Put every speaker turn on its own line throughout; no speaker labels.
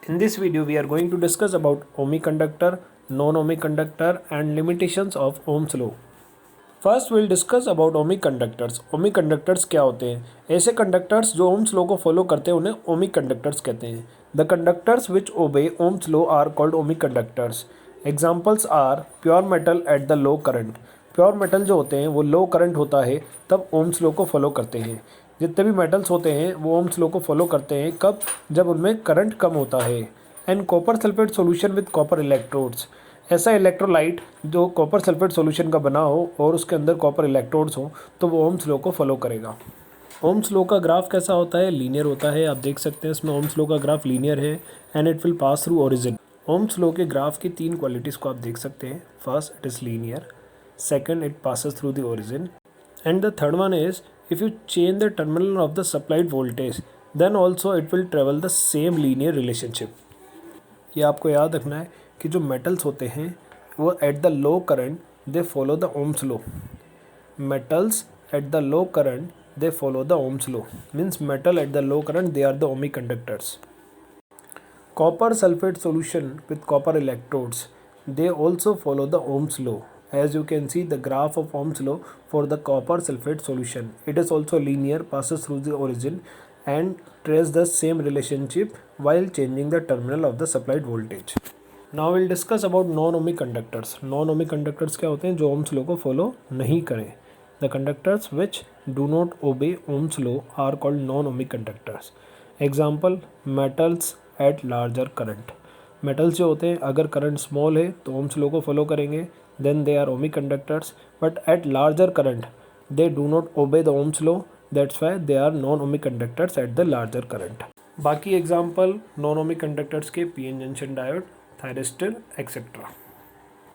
In this video, we are going to discuss about ohmic conductor, non-ohmic conductor and limitations of Ohm's law. First, we'll discuss about ohmic conductors. Ohmic conductors क्या होते हैं? ऐसे conductors जो Ohm's law को follow करते हैं उन्हें ohmic conductors कहते हैं. The conductors which obey Ohm's law are called ohmic conductors. Examples are pure metal at the low current. Pure metal जो होते हैं वो लो करंट होता है तब ओम्स लॉ को फॉलो करते हैं. जितने भी मेटल्स होते हैं वो ओम्स लॉ को फॉलो करते हैं कब? जब उनमें करंट कम होता है. And copper sulphate solution with copper electrodes. ऐसा इलेक्ट्रोलाइट जो कॉपर सल्फेट सॉल्यूशन का बना हो और उसके अंदर कॉपर इलेक्ट्रोड्स हो तो वो ओम्स लॉ को फॉलो करेगा. ओम्स लॉ का ग्राफ कैसा होता है? लीनियर होता है. आप देख सकते हैं इसमें ओम्स लॉ का ग्राफ लीनियर है and it will pass through origin. Ohm's law के ग्राफ की तीन क्वालिटीज़ को आप देख सकते हैं. First, it is linear. Second, it passes through the origin. And the third one is, if you change the terminal of the supplied voltage, then also it will travel the same linear relationship. ये आपको याद रखना है कि जो metals होते हैं वो at the low current they follow the Ohm's law. Metals at the low current they follow the Ohm's law. Means metal at the low current they are the ohmic conductors. Copper sulfate solution with copper electrodes they also follow the Ohm's law. As you can see the graph of Ohm's law for the copper sulfate solution. It is also linear, passes through the origin and traces the same relationship while changing the terminal of the supplied voltage. Now we'll discuss about non-ohmic conductors. Non-ohmic conductors क्या होते हैं? जो Ohm's law को follow नहीं करें. The conductors which do not obey Ohm's law are called non-ohmic conductors. Example, metals at larger current. Metals जो होते हैं अगर करंट स्मॉल है तो ओम्स लॉ को फॉलो करेंगे, then they are ohmic conductors. But at larger current they do not obey the Ohm's law, that's why they are non ohmic conductors at the larger current. बाकी example non ohmic conductors के PN junction diode, thyristor etcetera.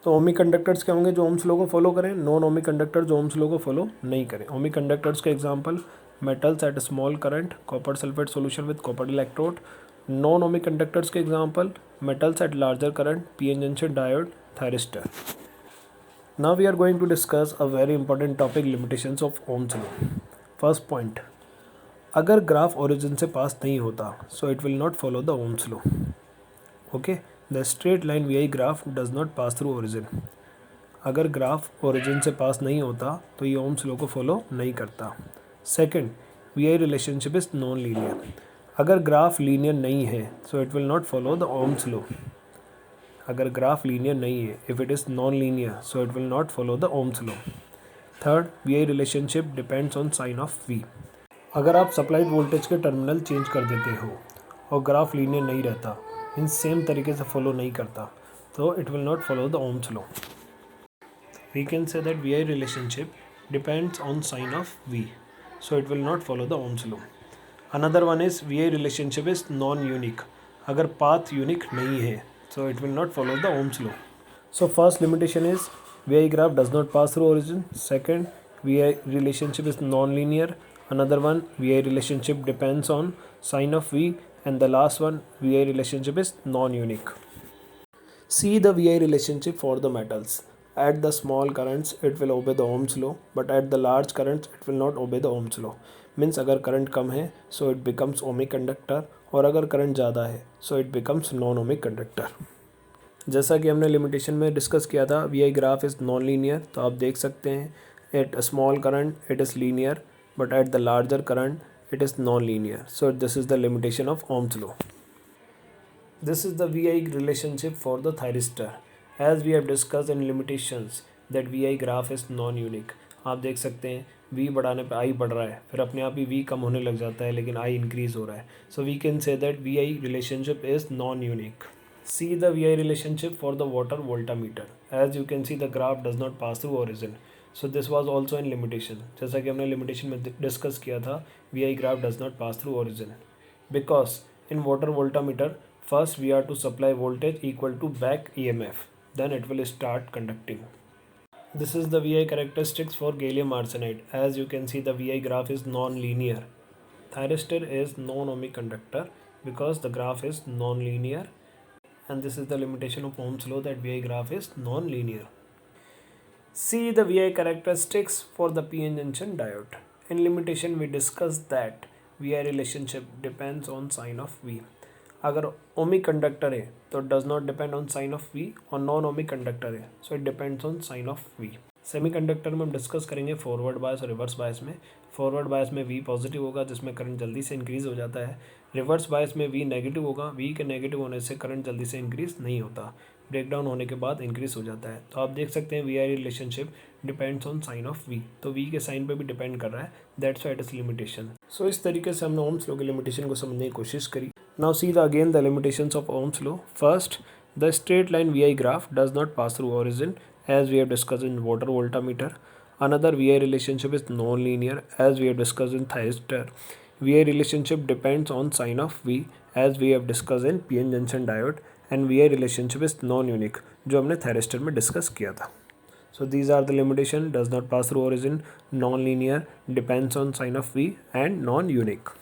तो ohmic conductors क्या होंगे? जो Ohm's law को follow करें. Non ohmic conductor जो Ohm's law को फॉलो नहीं करें. ohmic कंडक्टर्स के example metals at small current, copper sulphate solution with copper electrode. Non ohmic conductors के example metals at larger current, PN junction diode, thyristor. Now we are going to discuss a very important topic, limitations of Ohm's law. First point, अगर graph origin से पास नहीं होता so it will not follow the Ohm's law. Okay, the straight line VI graph does not pass through origin. अगर graph origin से पास नहीं होता तो ये Ohm's law को फॉलो नहीं करता. Second, VI relationship is non linear. अगर ग्राफ लीनियर नहीं है so it will not follow the Ohm's law. अगर ग्राफ लीनियर नहीं है, if it is non linear so it will not follow the Ohm's law. Third, V I relationship depends on sign of V. अगर आप supplied voltage के terminal change कर देते हो और ग्राफ लीनियर नहीं रहता, इन सेम तरीके से फॉलो नहीं करता, तो it will not follow the Ohm's law. We can say that V I relationship depends on sign of V, so it will not follow the Ohm's law. Another one is VI relationship is non-unique. अगर path unique नहीं है so it will not follow the Ohm's law. So first limitation is VI graph does not pass through origin. Second, VI relationship is non-linear. Another one, VI relationship depends on sign of V. And the last one, VI relationship is non-unique. See the VI relationship for the metals. At the small currents it will obey the Ohm's law, but at the large currents it will not obey the Ohm's law. Means अगर current कम है so it becomes ohmic conductor और अगर current ज़्यादा है so it becomes non ohmic conductor. जैसा कि हमने लिमिटेशन में डिस्कस किया था, V I graph is non linear. तो आप देख सकते हैं at small current it is linear but at the larger current it is non linear. So this is the limitation of Ohm's law. This is the VI relationship for the thyristor. As we have discussed in limitations that VI graph is non-unique. आप देख सकते हैं V बढ़ाने पे I बढ़ रहा है, फिर अपने आप ही V कम होने लग जाता है लेकिन I इंक्रीज हो रहा है. So we can say that VI relationship is non-unique. See the VI relationship for the water voltmeter. As you can see the graph does not pass through origin. So this was also in limitation. जैसा कि हमने limitation में discuss किया था, VI graph does not pass through origin. Because in water voltmeter, first we are to supply voltage equal to back EMF. Then it will start conducting. This is the VI characteristics for gallium arsenide. As you can see the VI graph is non-linear. Thyristor is non-ohmic conductor because the graph is non-linear, and this is the limitation of Ohm's law that VI graph is non-linear. See the VI characteristics for the PN junction diode. In limitation we discussed that VI relationship depends on sign of V. अगर ohmic conductor है तो does not depend on sign of V, और non ohmic conductor है so it depends on sign of V. Semiconductor में हम discuss करेंगे forward bias और reverse bias में। फॉरवर्ड बायस में वी पॉजिटिव होगा जिसमें करंट जल्दी से इंक्रीज हो जाता है। रिवर्स बायस में वी नेगेटिव होगा, वी के नेगेटिव होने से करंट जल्दी से इंक्रीज नहीं होता, ब्रेकडाउन होने के बाद इंक्रीज हो जाता है। तो आप देख सकते हैं V I relationship depends on sign of V, तो वी के साइन पे भी डिपेंड कर रहा है, that's why it is limitation. So इस तरीके से हमने ओम्स लॉ की लिमिटेशन को समझने की कोशिश करी। Now see the again the limitations of Ohm's law. First, the straight line VI graph does not pass through origin as we have discussed in water voltmeter. Another VI relationship is non-linear as we have discussed in thyristor. VI relationship depends on sign of V as we have discussed in PN junction diode, and VI relationship is non-unique जो हमने thyristor में discuss किया था. So these are the limitation: does not pass through origin, non-linear, depends on sign of V and non-unique.